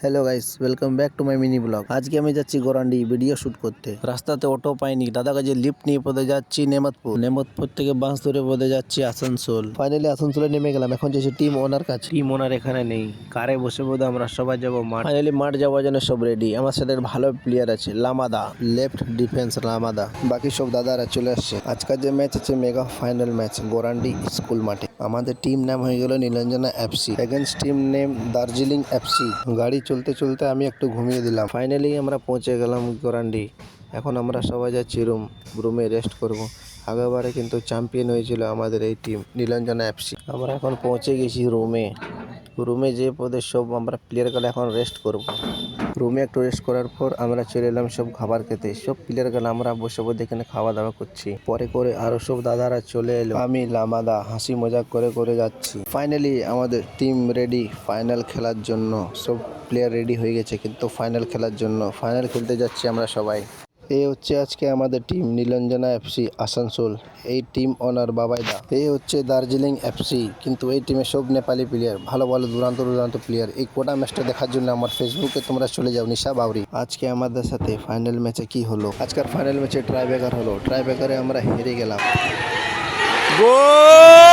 Hello guys, welcome back to my mini blog. আজকে আমি যাচ্ছি গোরান্ডি ভিডিও শুট করতে। রাস্তাতে অটো পাইনি, দাদা কাছে লিফট নিয়ে পদে যাচ্ছি নেমতপুর থেকে বাস ধরে পদে যাচ্ছি আসানসোল। ফাইনালি আসানসোলে নেমে গেলাম। এখন যাচ্ছি টিম ওনার কাছে। টিম ওনার এখানে নেই, কারে বসে বোধ আমরা সবাই যাবো মাঠ। ফাইনালি মাঠ যাওয়ার জন্য সব রেডি। আমার সাথে ভালো প্লেয়ার আছে, লামাদা লেফট ডিফেন্স লামাদা, বাকি সব দাদারা চলে আসছে। আজকাল যে ম্যাচ আছে mega final match Gorandi school মাঠে। আমাদের টিম নাম হয়ে গেল Nilanjana FC, against team name Darjeeling FC. গাড়ি চলতে চলতে আমি একটু ঘুমিয়ে দিলাম। ফাইনালি আমরা পৌঁছে গেলাম গোরান্ডি। এখন আমরা সবাই যাচ্ছি রুমে রেস্ট করব। আগেরবারে কিন্তু চ্যাম্পিয়ন হয়েছিল আমাদের এই টিম নীলাঞ্জনা এফসি। আমরা এখন পৌঁছে গেছি রুমে যে পদে সব আমরা প্লেয়ার গেলে এখন রেস্ট করব। রুমে একটু রেস্ট করার পর আমরা চলে এলাম সব খাবার খেতে। সব প্লেয়ার গেলে আমরা বসে এখানে খাওয়া দাওয়া করছি। পরে করে আরো সব দাদারা চলে এলো, আমি লামাদা হাসি মজাক করে যাচ্ছি। ফাইনালি আমাদের টিম রেডি ফাইনাল খেলার জন্য। সব প্লেয়ার রেডি হয়ে গেছে কিন্তু ফাইনাল খেলার জন্য। ফাইনাল খেলতে যাচ্ছি আমরা সবাই। এই হচ্ছে আজকে আমাদের টিম নীলাঞ্জনা এফসি আসানসোল। এই টিম ওনার বাবাইদা। এই হচ্ছে দার্জিলিং এফসি, কিন্তু এই টিমে সব নেপালি প্লেয়ার, ভালো দুরান্ত প্লেয়ার। এই কোটা ম্যাচটা দেখার জন্য আমার ফেসবুকে তোমরা চলে যাও, নিশা বাউরি। আজকে আমাদের সাথে ফাইনাল ম্যাচে কি হলো, আজকের ফাইনাল ম্যাচে ট্রাইব্রেকার হলো। ট্রাইব্রেকারে আমরা হেরে গেলাম। গোল!